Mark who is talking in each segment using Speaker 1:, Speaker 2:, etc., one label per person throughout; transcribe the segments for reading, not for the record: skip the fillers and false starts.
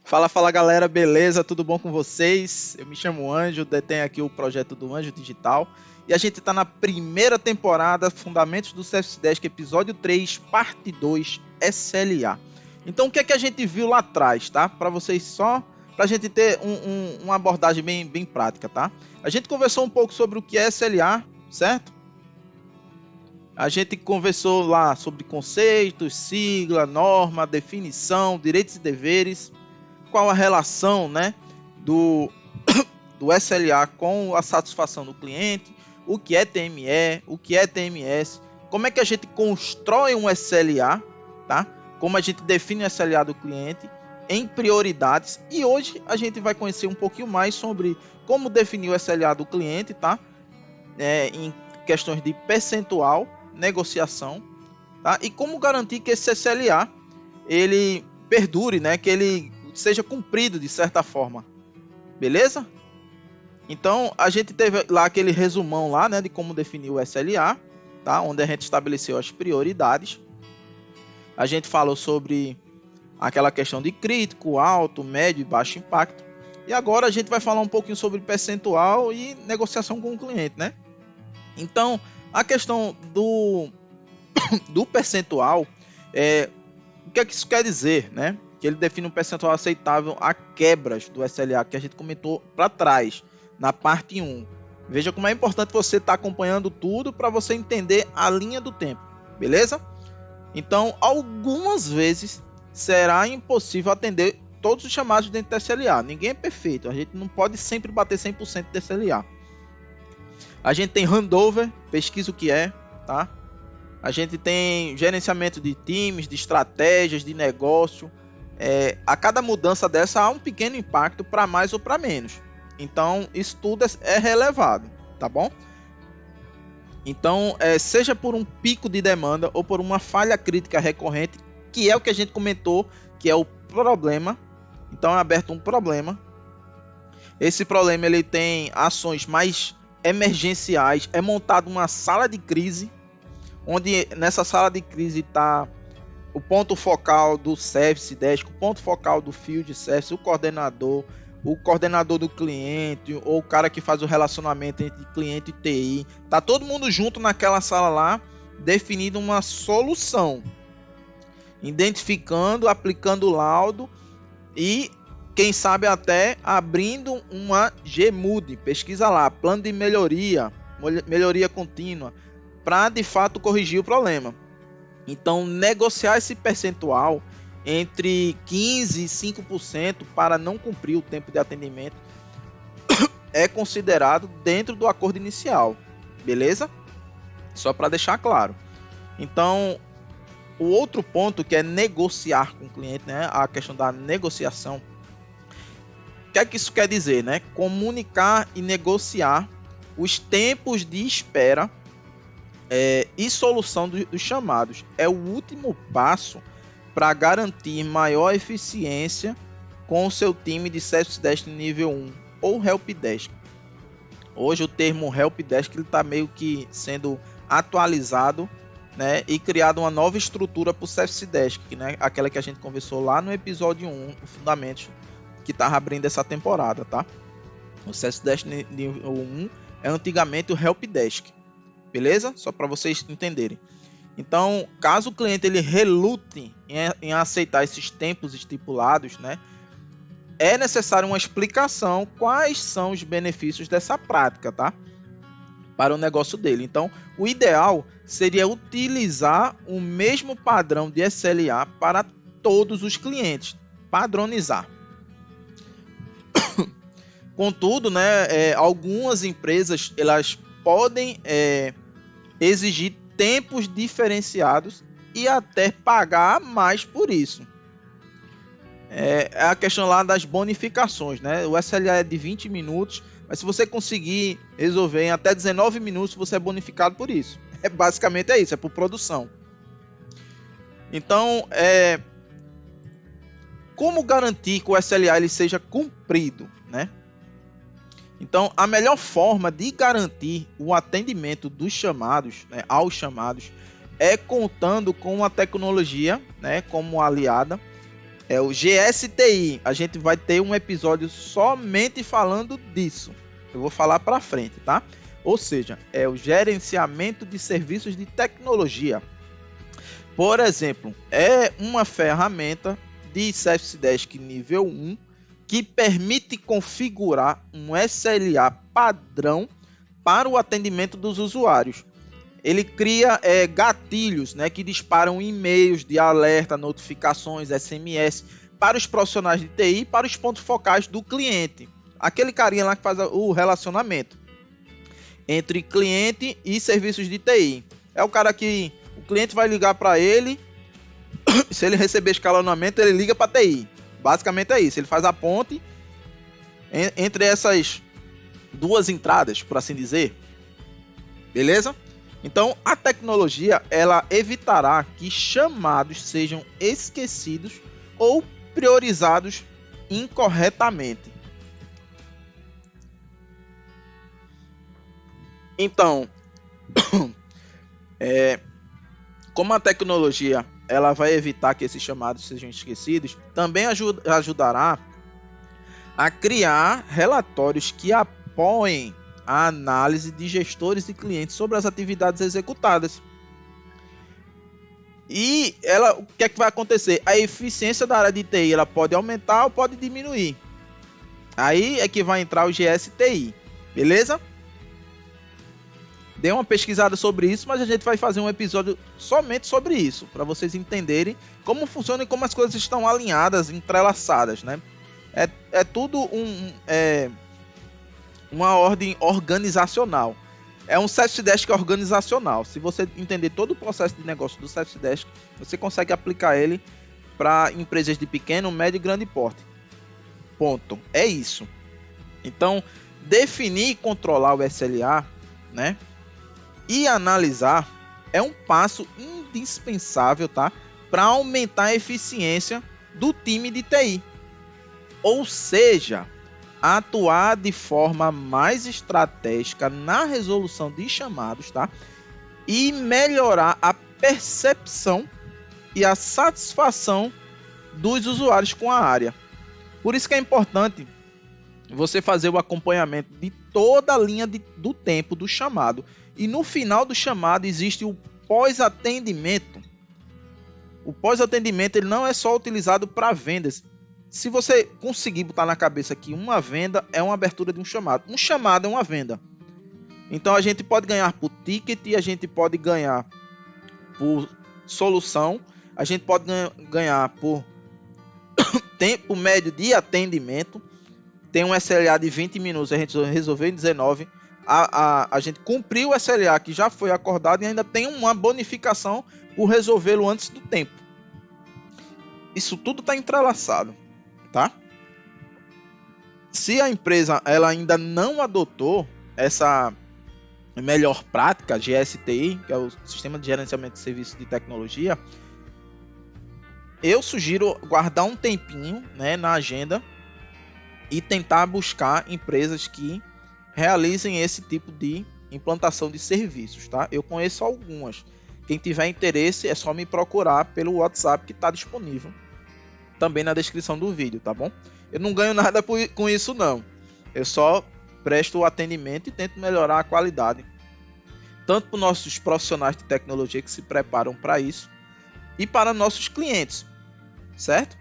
Speaker 1: Fala, fala galera, beleza? Tudo bom com vocês? Eu me chamo Anjo, detenho aqui o projeto do Anjo Digital e a gente está na primeira temporada, Fundamentos do CSDesk, episódio 3, parte 2, SLA. Então o que é que a gente viu lá atrás, tá? Para vocês só, para a gente ter uma abordagem bem prática, tá? A gente conversou um pouco sobre o que é SLA, certo? A gente conversou lá sobre conceitos, sigla, norma, definição, direitos e deveres. Qual a relação, né, do SLA com a satisfação do cliente, o que é TME, o que é TMS, como é que a gente constrói um SLA, tá? Como a gente define o SLA do cliente em prioridades, e hoje a gente vai conhecer um pouquinho mais sobre como definir o SLA do cliente, tá? Em questões de percentual, negociação, tá? E como garantir que esse SLA ele perdure, né? Que ele seja cumprido de certa forma, beleza? Então a gente teve lá aquele resumão lá, né, de como definir o SLA, tá? Onde a gente estabeleceu as prioridades. A gente falou sobre aquela questão de crítico, alto, médio e baixo impacto. E agora a gente vai falar um pouquinho sobre percentual e negociação com o cliente, né? Então a questão do percentual, o que é que isso quer dizer, né? Que ele define um percentual aceitável a quebras do SLA, que a gente comentou para trás, na parte 1. Veja como é importante você estar acompanhando tudo para você entender a linha do tempo, beleza? Então, algumas vezes será impossível atender todos os chamados dentro do SLA. Ninguém é perfeito, a gente não pode sempre bater 100% do SLA. A gente tem handover, pesquisa o que é, tá? A gente tem gerenciamento de times, de estratégias, de negócio. A cada mudança dessa há um pequeno impacto para mais ou para menos. Então isso tudo é relevado, tá bom? Então seja por um pico de demanda ou por uma falha crítica recorrente, que é o que a gente comentou, que é o problema. Então é aberto um problema. Esse problema ele tem ações mais emergenciais. É montado uma sala de crise, onde nessa sala de crise está o ponto focal do Service Desk, o ponto focal do Field Service, o coordenador do cliente, ou o cara que faz o relacionamento entre cliente e TI. Tá todo mundo junto naquela sala lá, definindo uma solução, identificando, aplicando o laudo e, quem sabe, até abrindo uma GMUD, pesquisa lá, plano de melhoria contínua, para de fato corrigir o problema. Então, negociar esse percentual entre 15% e 5% para não cumprir o tempo de atendimento é considerado dentro do acordo inicial, beleza? Só para deixar claro. Então, o outro ponto que é negociar com o cliente, né? A questão da negociação. O que é que isso quer dizer, né? Comunicar e negociar os tempos de espera e solução dos chamados. É o último passo para garantir maior eficiência com o seu time de Service Desk nível 1 ou Helpdesk. Hoje o termo Helpdesk está meio que sendo atualizado, né, e criado uma nova estrutura para o Service Desk, né, aquela que a gente conversou lá no episódio 1, o Fundamentos, que estava abrindo essa temporada, tá? O Service Desk nível 1 é antigamente o Helpdesk. Beleza? Só para vocês entenderem. Então, caso o cliente ele relute em aceitar esses tempos estipulados, né, é necessário uma explicação quais são os benefícios dessa prática, tá? Para o negócio dele. Então, o ideal seria utilizar o mesmo padrão de SLA para todos os clientes, padronizar. Contudo, né, algumas empresas elas podem exigir tempos diferenciados e até pagar mais por isso. É a questão lá das bonificações, né? O SLA é de 20 minutos, mas se você conseguir resolver em até 19 minutos, você é bonificado por isso. Basicamente é isso, é por produção. Então, como garantir que o SLA ele seja cumprido, né? Então, a melhor forma de garantir o atendimento dos chamados, né, aos chamados, é contando com uma tecnologia, né, como aliada, É o GSTI. A gente vai ter um episódio somente falando disso. Eu vou falar para frente, tá? Ou seja, é o gerenciamento de serviços de tecnologia. Por exemplo, é uma ferramenta de Service Desk nível 1 que permite configurar um SLA padrão para o atendimento dos usuários. Ele cria gatilhos, né, que disparam e-mails de alerta, notificações, SMS para os profissionais de TI e para os pontos focais do cliente. Aquele carinha lá que faz o relacionamento entre cliente e serviços de TI. É o cara que o cliente vai ligar para ele, se ele receber escalonamento, ele liga para a TI. Basicamente é isso, ele faz a ponte entre essas duas entradas, por assim dizer. Beleza? Então, a tecnologia, ela evitará que chamados sejam esquecidos ou priorizados incorretamente. Então, como a tecnologia ela vai evitar que esses chamados sejam esquecidos, também ajudará a criar relatórios que apoiem a análise de gestores e clientes sobre as atividades executadas. E o que é que vai acontecer? A eficiência da área de TI ela pode aumentar ou pode diminuir. Aí é que vai entrar o GSTI, beleza? Dê uma pesquisada sobre isso, mas a gente vai fazer um episódio somente sobre isso, para vocês entenderem como funciona e como as coisas estão alinhadas, entrelaçadas, né? É tudo uma ordem organizacional. É um Service Desk organizacional. Se você entender todo o processo de negócio do Service Desk, você consegue aplicar ele para empresas de pequeno, médio e grande porte. Ponto. É isso. Então, definir e controlar o SLA, né? E analisar é um passo indispensável, tá? Para aumentar a eficiência do time de TI. Ou seja, atuar de forma mais estratégica na resolução de chamados, tá? E melhorar a percepção e a satisfação dos usuários com a área. Por isso que é importante você fazer o acompanhamento de toda a linha do tempo do chamado. E no final do chamado existe o pós-atendimento. O pós-atendimento ele não é só utilizado para vendas. Se você conseguir botar na cabeça que uma venda é uma abertura de um chamado. Um chamado é uma venda. Então a gente pode ganhar por ticket, a gente pode ganhar por solução, a gente pode ganhar por tempo médio de atendimento. Tem um SLA de 20 minutos, a gente resolveu em 19. A gente cumpriu o SLA que já foi acordado e ainda tem uma bonificação por resolvê-lo antes do tempo. Isso tudo está entrelaçado, tá? Se a empresa ela ainda não adotou essa melhor prática, GSTI, que é o Sistema de Gerenciamento de Serviços de Tecnologia, eu sugiro guardar um tempinho, né, na agenda e tentar buscar empresas que realizem esse tipo de implantação de serviços, tá? Eu conheço algumas. Quem tiver interesse é só me procurar pelo WhatsApp que está disponível também na descrição do vídeo, tá bom? Eu não ganho nada com isso não. Eu só presto o atendimento e tento melhorar a qualidade, tanto para os nossos profissionais de tecnologia que se preparam para isso e para nossos clientes, certo?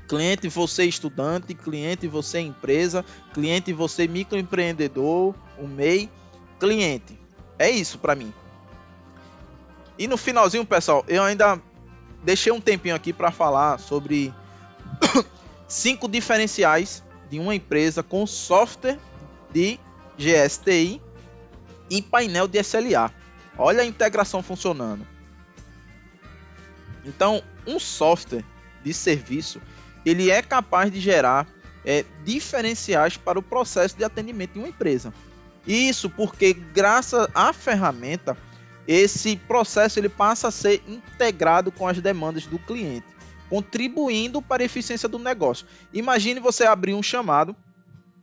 Speaker 1: Cliente você estudante, cliente você empresa, cliente você microempreendedor, o MEI, cliente. É isso para mim. E no finalzinho, pessoal, eu ainda deixei um tempinho aqui para falar sobre 5 diferenciais de uma empresa com software de GSTI e painel de SLA. Olha a integração funcionando. Então, um software de serviço ele é capaz de gerar diferenciais para o processo de atendimento de uma empresa. Isso porque, graças à ferramenta, esse processo ele passa a ser integrado com as demandas do cliente, contribuindo para a eficiência do negócio. Imagine você abrir um chamado,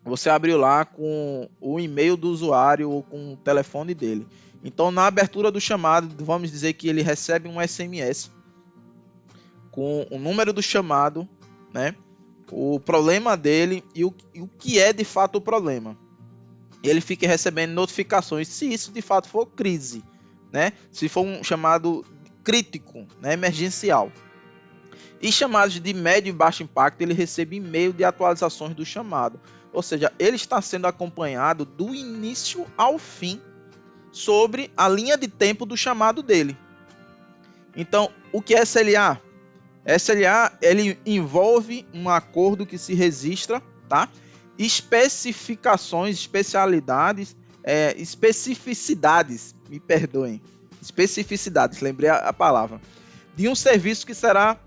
Speaker 1: você abriu lá com o e-mail do usuário ou com o telefone dele. Então, na abertura do chamado, vamos dizer que ele recebe um SMS com o número do chamado né, o problema dele e o que é de fato o problema. Ele fica recebendo notificações se isso de fato for crise, né, se for um chamado crítico, né, emergencial. E chamados de médio e baixo impacto, ele recebe e-mail de atualizações do chamado. Ou seja, ele está sendo acompanhado do início ao fim sobre a linha de tempo do chamado dele. Então, o que é SLA? SLA, ele envolve um acordo que se registra, tá? Especificações, especificidades, me perdoem, especificidades, lembrei a palavra, de um serviço que será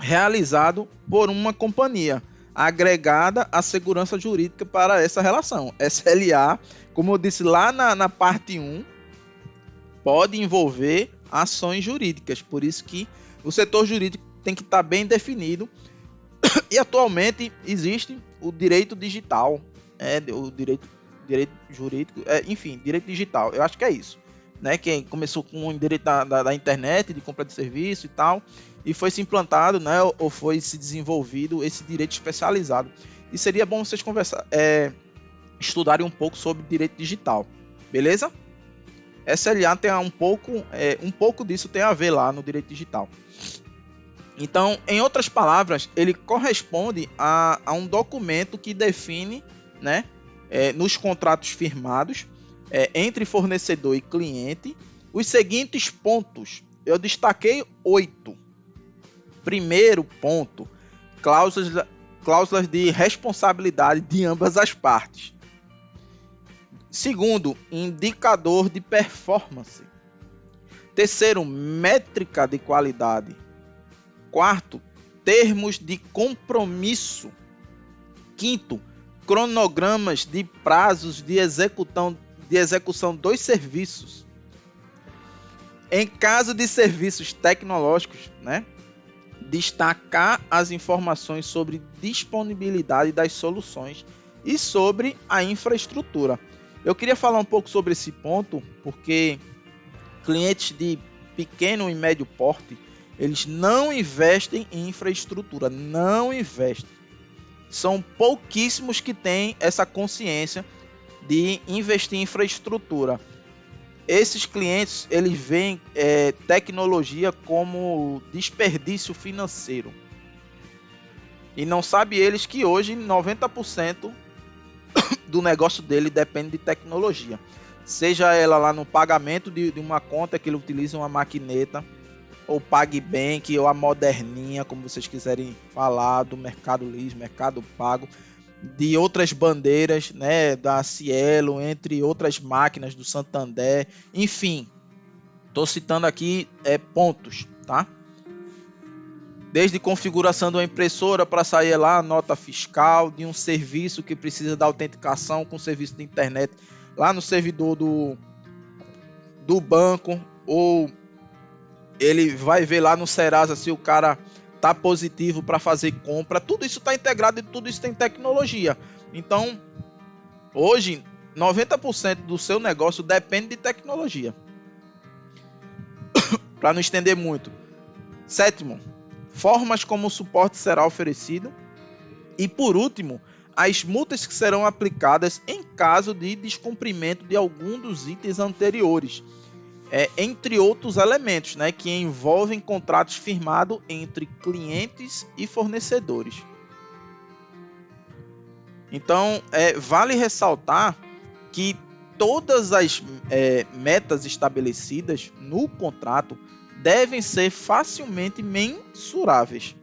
Speaker 1: realizado por uma companhia agregada à segurança jurídica para essa relação. SLA, como eu disse lá na parte 1, pode envolver ações jurídicas, por isso que o setor jurídico tem que estar bem definido. E atualmente existe o direito digital, o direito jurídico, enfim, direito digital, eu acho que é isso, né? Que começou com o direito da internet, de compra de serviço e tal, e foi se implantado, né, ou foi se desenvolvido esse direito especializado. E seria bom vocês estudarem um pouco sobre direito digital, beleza? SLA tem um pouco disso tem a ver lá no direito digital. Então, em outras palavras, ele corresponde a um documento que define, né, nos contratos firmados entre fornecedor e cliente, os seguintes pontos. Eu destaquei 8. Primeiro ponto, cláusulas de responsabilidade de ambas as partes. Segundo, indicador de performance. Terceiro, métrica de qualidade. Quarto, termos de compromisso. Quinto, cronogramas de prazos de execução dos serviços. Em caso de serviços tecnológicos, né, destacar as informações sobre disponibilidade das soluções e sobre a infraestrutura. Eu queria falar um pouco sobre esse ponto, porque clientes de pequeno e médio porte, eles não investem em infraestrutura, não investem. São pouquíssimos que têm essa consciência de investir em infraestrutura. Esses clientes, eles veem tecnologia como desperdício financeiro. E não sabem eles que hoje 90% do negócio dele depende de tecnologia. Seja ela lá no pagamento de uma conta que ele utiliza uma maquineta, ou PagBank, ou a moderninha, como vocês quiserem falar, do Mercado Livre, Mercado Pago, de outras bandeiras, né, da Cielo, entre outras máquinas do Santander, enfim, estou citando aqui pontos, tá? Desde configuração de uma impressora para sair lá a nota fiscal, de um serviço que precisa da autenticação com serviço de internet lá no servidor do banco, ou ele vai ver lá no Serasa se o cara tá positivo para fazer compra. Tudo isso está integrado e tudo isso tem tecnologia. Então, hoje, 90% do seu negócio depende de tecnologia. Para não estender muito. Sétimo, formas como o suporte será oferecido. E por último, as multas que serão aplicadas em caso de descumprimento de algum dos itens anteriores. Entre outros elementos, né, que envolvem contratos firmados entre clientes e fornecedores. Então, vale ressaltar que todas as metas estabelecidas no contrato devem ser facilmente mensuráveis,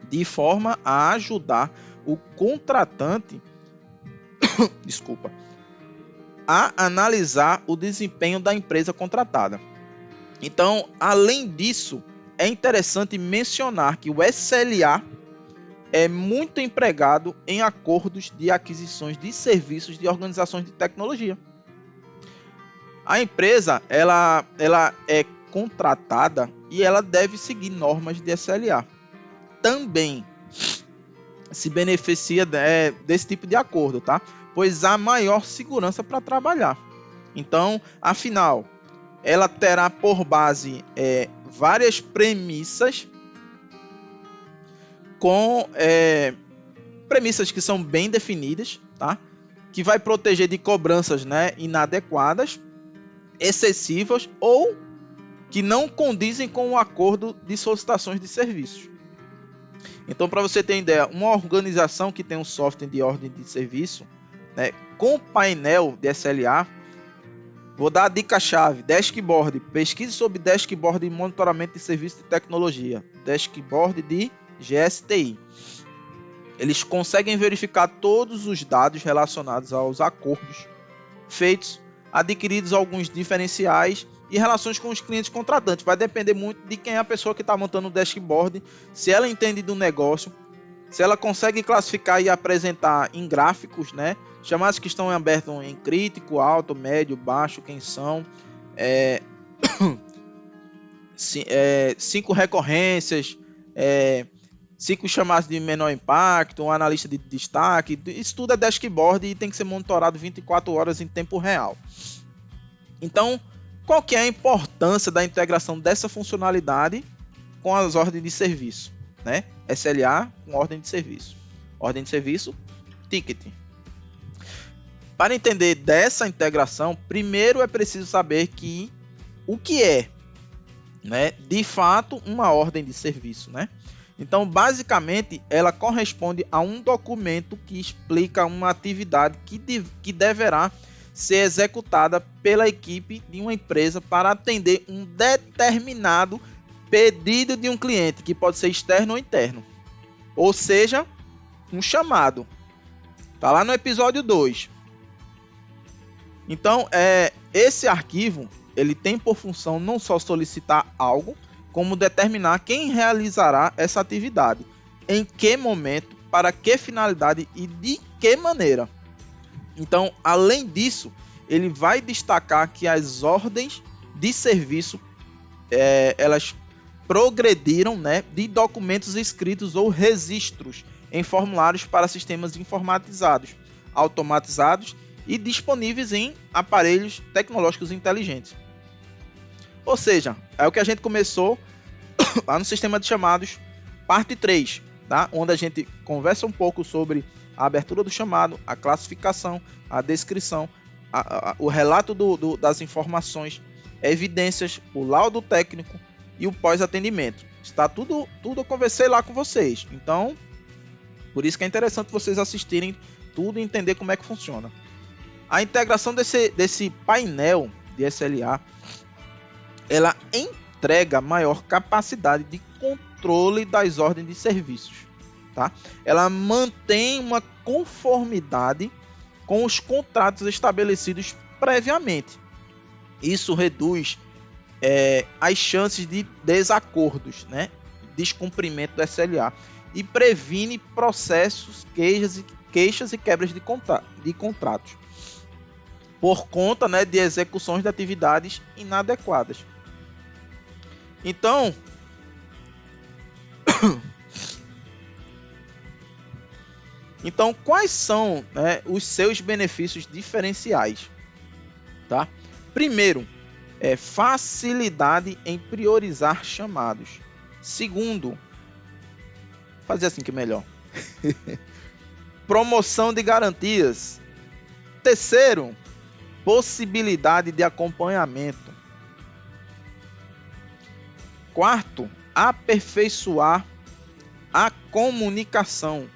Speaker 1: de forma a ajudar o contratante a analisar o desempenho da empresa contratada. Então, além disso, é interessante mencionar que o SLA é muito empregado em acordos de aquisições de serviços de organizações de tecnologia. A empresa ela é contratada e ela deve seguir normas de SLA. Também se beneficia desse tipo de acordo, tá? Pois há maior segurança para trabalhar. Então, afinal, ela terá por base várias premissas com premissas que são bem definidas, tá? Que vai proteger de cobranças, né, inadequadas, excessivas ou que não condizem com o acordo de solicitações de serviços. Então, para você ter ideia, uma organização que tem um software de ordem de serviço, né, com painel de SLA, vou dar a dica-chave: dashboard. Pesquise sobre dashboard de monitoramento de serviço de tecnologia, dashboard de GSTI. Eles conseguem verificar todos os dados relacionados aos acordos feitos, adquiridos alguns diferenciais e relações com os clientes contratantes. Vai depender muito de quem é a pessoa que está montando o dashboard, se ela entende do negócio, se ela consegue classificar e apresentar em gráficos, né? Chamados que estão abertos em crítico, alto, médio, baixo, quem são, 5 recorrências, 5 chamados de menor impacto, um analista de destaque. Isso tudo é dashboard e tem que ser monitorado 24 horas em tempo real. Então, qual que é a importância da integração dessa funcionalidade com as ordens de serviço, né? SLA com ordem de serviço. Ordem de serviço, ticketing. Para entender dessa integração, primeiro é preciso saber o que é, né, de fato, uma ordem de serviço, né? Então, basicamente, ela corresponde a um documento que explica uma atividade que deverá ser executada pela equipe de uma empresa para atender um determinado pedido de um cliente, que pode ser externo ou interno. Ou seja, um chamado. Está lá no episódio 2. Então, esse arquivo ele tem por função não só solicitar algo, como determinar quem realizará essa atividade, em que momento, para que finalidade e de que maneira. Então, além disso, ele vai destacar que as ordens de serviço, elas progrediram, né, de documentos escritos ou registros em formulários para sistemas informatizados, automatizados e disponíveis em aparelhos tecnológicos inteligentes. Ou seja, é o que a gente começou lá no sistema de chamados, parte 3, tá? Onde a gente conversa um pouco sobre a abertura do chamado, a classificação, a descrição, o relato das informações, evidências, o laudo técnico e o pós-atendimento. Está tudo eu conversei lá com vocês. Então, por isso que é interessante vocês assistirem tudo e entender como é que funciona. A integração desse painel de SLA, ela entrega maior capacidade de controle das ordens de serviços, tá? Ela mantém uma conformidade com os contratos estabelecidos previamente. Isso reduz as chances de desacordos, né? Descumprimento do SLA e previne processos, queixas e quebras de contratos por conta, né, de execuções de atividades inadequadas. Então, quais são, né, os seus benefícios diferenciais? Tá? Primeiro, facilidade em priorizar chamados. Segundo, fazer assim que é melhor. Promoção de garantias. Terceiro, possibilidade de acompanhamento. Quarto, aperfeiçoar a comunicação.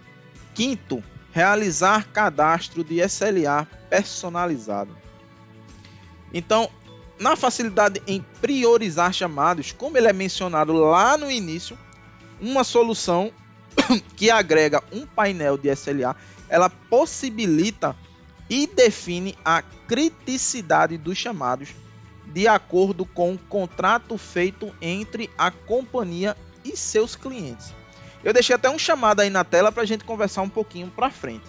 Speaker 1: Quinto, realizar cadastro de SLA personalizado. Então, na facilidade em priorizar chamados, como ele é mencionado lá no início, uma solução que agrega um painel de SLA, ela possibilita e define a criticidade dos chamados de acordo com o contrato feito entre a companhia e seus clientes. Eu deixei até um chamado aí na tela para a gente conversar um pouquinho para frente.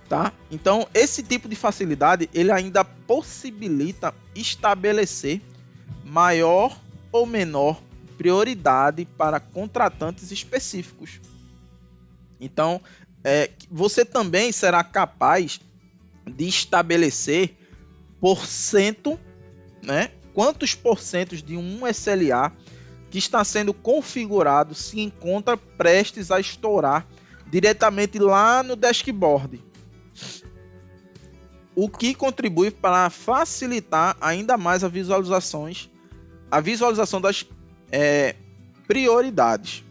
Speaker 1: Tá? Então, esse tipo de facilidade ele ainda possibilita estabelecer maior ou menor prioridade para contratantes específicos. Então, você também será capaz de estabelecer porcento, né? Quantos porcentos de um SLA que está sendo configurado se encontra prestes a estourar diretamente lá no dashboard, o que contribui para facilitar ainda mais a visualização das prioridades.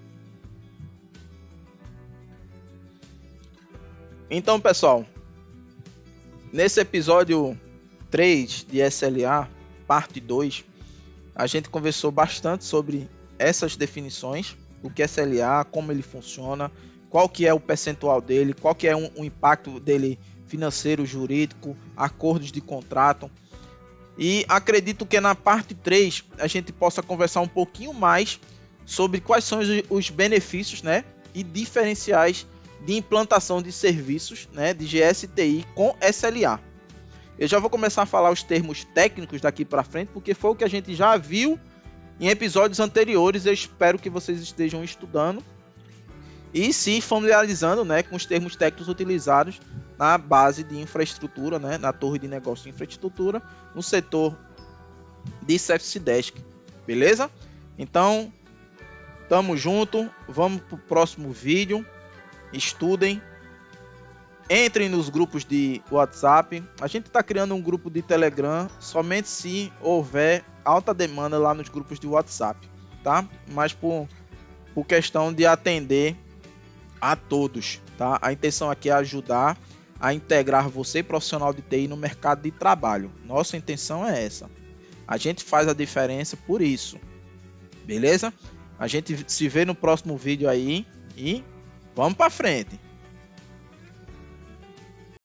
Speaker 1: Então, pessoal, nesse episódio 3 de SLA, parte 2, a gente conversou bastante sobre essas definições, o que é SLA, como ele funciona, qual que é o percentual dele, qual que é o impacto dele financeiro, jurídico, acordos de contrato. E acredito que na parte 3 a gente possa conversar um pouquinho mais sobre quais são os benefícios, né, e diferenciais de implantação de serviços, né, de GSTI com SLA. Eu já vou começar a falar os termos técnicos daqui para frente, porque foi o que a gente já viu em episódios anteriores. Eu espero que vocês estejam estudando e se familiarizando, né, com os termos técnicos utilizados na base de infraestrutura, né, na torre de negócio de infraestrutura, no setor de Service Desk. Beleza? Então, tamo junto. Vamos para o próximo vídeo. Estudem. Entrem nos grupos de WhatsApp. A gente está criando um grupo de Telegram somente se houver alta demanda lá nos grupos de WhatsApp, tá? Mas por questão de atender a todos, tá? A intenção aqui é ajudar a integrar você, profissional de TI, no mercado de trabalho. Nossa intenção é essa. A gente faz a diferença por isso. Beleza? A gente se vê no próximo vídeo aí e vamos para frente.